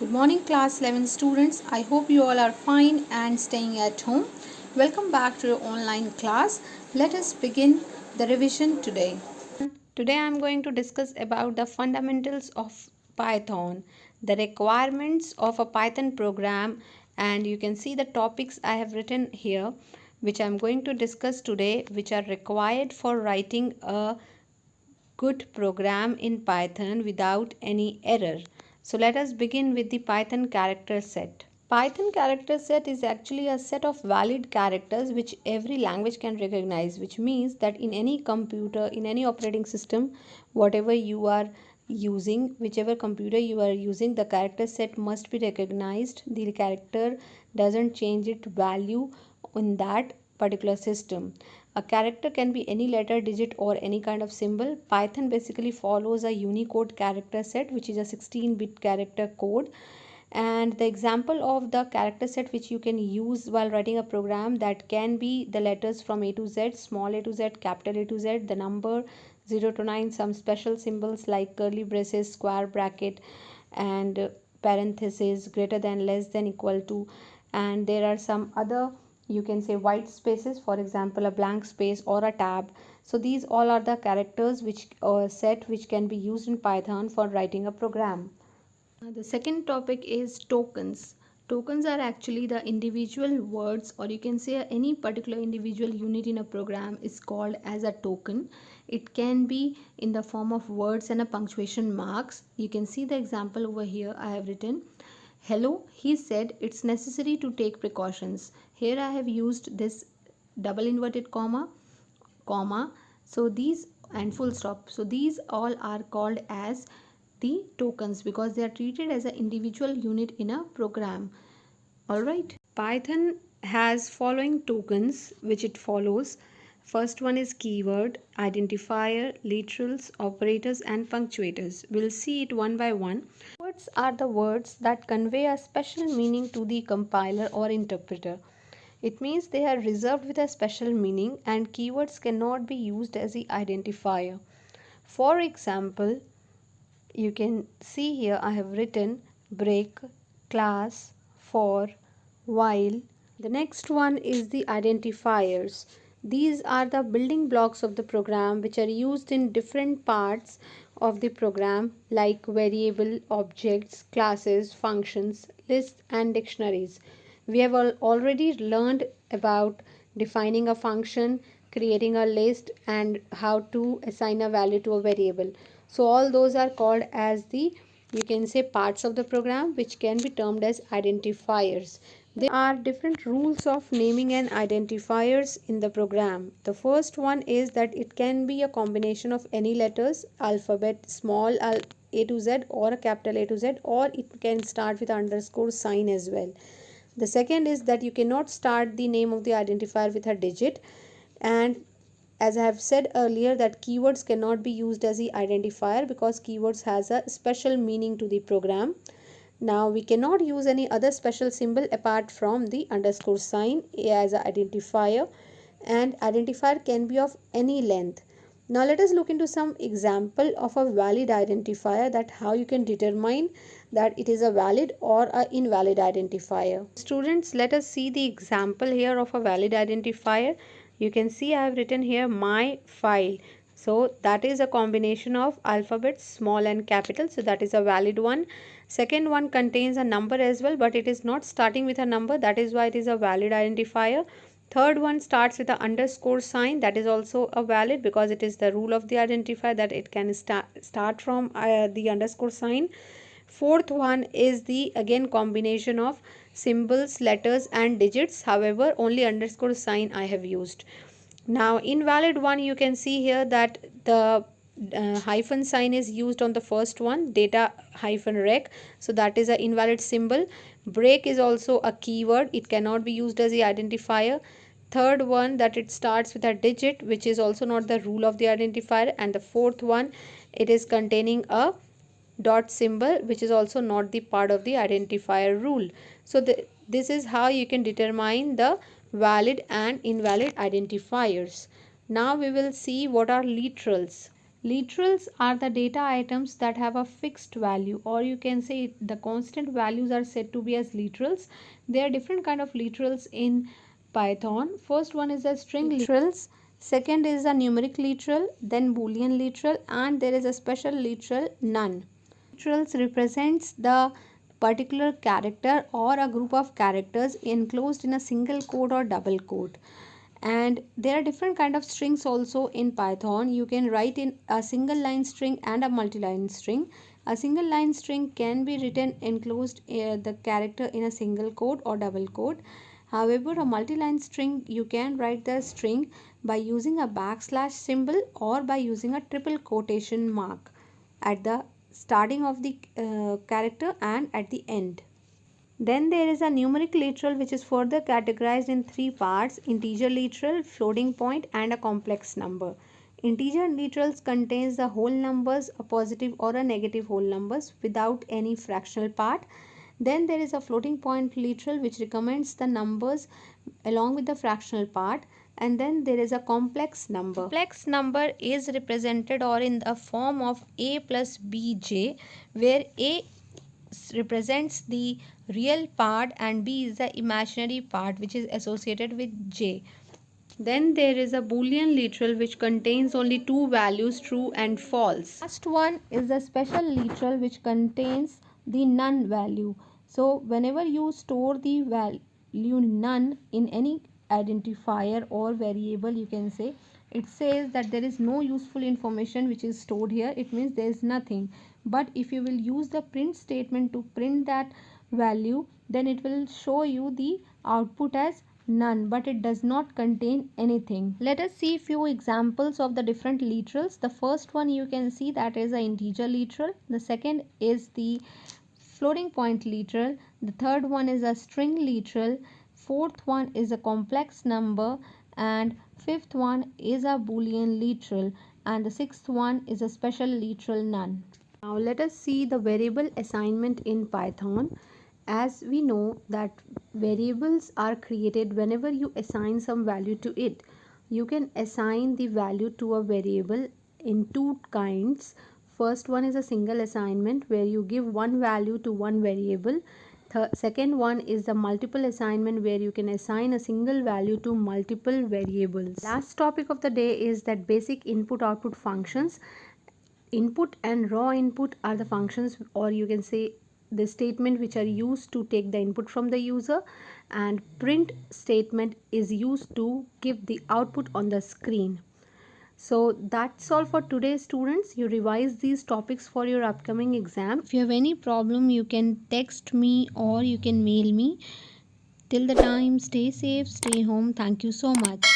Good morning, class 11 students. I hope you all are fine and staying at home. Welcome back to your online class. Let us begin the revision today. Today I am going to discuss about the fundamentals of Python, the requirements of a Python program, and you can see the topics I have written here which I am going to discuss today, which are required for writing a good program in Python without any error. So let us begin with the Python character set. Python character set is actually a set of valid characters which every language can recognize, which means that in any computer, in any operating system, whatever you are using, whichever computer you are using, the character set must be recognized. The character doesn't change its value in that particular system. A character can be any letter, digit, or any kind of symbol. Python basically follows a Unicode character set, which is a 16-bit character code. And the example of the character set which you can use while writing a program, that can be the letters from A to Z, small a to Z, capital A to Z, the number 0 to 9, some special symbols like curly braces, square bracket, and parenthesis, greater than, less than, equal to, and there are some other, you can say, white spaces, for example a blank space or a tab. So these all are the characters which set which can be used in Python for writing a program. The second topic is tokens. Tokens are actually the individual words, or you can say any particular individual unit in a program is called as a token. It can be in the form of words and a punctuation marks. You can see the example over here. I have written, hello, he said it's necessary to take precautions. Here I have used this double inverted comma, so these, and full stop. So these all are called as the tokens because they are treated as an individual unit in a program. Alright, Python has following tokens which it follows. First one is keyword, identifier, literals, operators, and punctuators. We'll see it one by one. Words are the words that convey a special meaning to the compiler or interpreter. It means they are reserved with a special meaning, and keywords cannot be used as the identifier. For example, you can see here I have written break, class, for, while. The next one is the identifiers. These are the building blocks of the program which are used in different parts of the program like variable, objects, classes, functions, lists, and dictionaries. We have already learned about defining a function, creating a list, and how to assign a value to a variable. So all those are called as the, you can say, parts of the program which can be termed as identifiers. There are different rules of naming and identifiers in the program. The first one is that it can be a combination of any letters, alphabet, small a to Z or a capital A to Z, or it can start with underscore sign as well. The second is that you cannot start the name of the identifier with a digit, and as I have said earlier that keywords cannot be used as the identifier because keywords has a special meaning to the program. Now we cannot use any other special symbol apart from the underscore sign as an identifier, and identifier can be of any length. Now let us look into some example of a valid identifier, that how you can determine that it is a valid or a invalid identifier. Students, let us see the example here of a valid identifier. You can see I have written here my file. So that is a combination of alphabets, small and capital. So that is a valid one. Second one contains a number as well, but it is not starting with a number. That is why it is a valid identifier. Third one starts with an underscore sign. That is also a valid because it is the rule of the identifier that it can start from the underscore sign. Fourth one is the again combination of symbols, letters, and digits. However, only underscore sign I have used. Now invalid one, you can see here that the hyphen sign is used on the first one, data hyphen rec, so that is an invalid symbol. Break is also a keyword, it cannot be used as the identifier. Third one, that it starts with a digit, which is also not the rule of the identifier. And the fourth one, it is containing a dot symbol, which is also not the part of the identifier rule. So this is how you can determine the valid and invalid identifiers. Now we will see what are literals. Literals are the data items that have a fixed value, or you can say the constant values are said to be as literals. There are different kind of literals in Python. First one is a string literals, second is a numeric literal, then boolean literal, and there is a special literal none. Literals represents the particular character or a group of characters enclosed in a single quote or double quote. And there are different kind of strings also in Python. You can write in a single line string and a multi-line string. A single line string can be written enclosed the character in a single quote or double quote. However, a multi-line string, you can write the string by using a backslash symbol or by using a triple quotation mark at the starting of the character and at the end. Then there is a numeric literal, which is further categorized in three parts: integer literal, floating point, and a complex number. Integer literals contains the whole numbers, a positive or a negative whole numbers without any fractional part. Then there is a floating point literal, which recommends the numbers along with the fractional part. And then there is a complex number. Complex number is represented or in the form of a plus bj, where a represents the real part and b is the imaginary part which is associated with j. Then there is a boolean literal which contains only two values, true and false. Last one is a special literal which contains the none value. So whenever you store the value none in any identifier or variable, you can say, it says that there is no useful information which is stored here. It means there is nothing. But if you will use the print statement to print that value, then it will show you the output as none, but it does not contain anything. Let us see few examples of the different literals. The first one you can see, that is an integer literal. The second is the floating point literal. The third one is a string literal. Fourth one is a complex number, and fifth one is a boolean literal, and the sixth one is a special literal none. Now let us see the variable assignment in Python. As we know that variables are created whenever you assign some value to it. You can assign the value to a variable in two kinds. First one is a single assignment, where you give one value to one variable. Second one is the multiple assignment, where you can assign a single value to multiple variables. Last topic of the day is that basic input output functions. Input and raw input are the functions, or you can say the statement which are used to take the input from the user, and print statement is used to give the output on the screen. So that's all for today, students. You revise these topics for your upcoming exam. If you have any problem, you can text me or you can mail me. Till the time, stay safe, stay home. Thank you so much.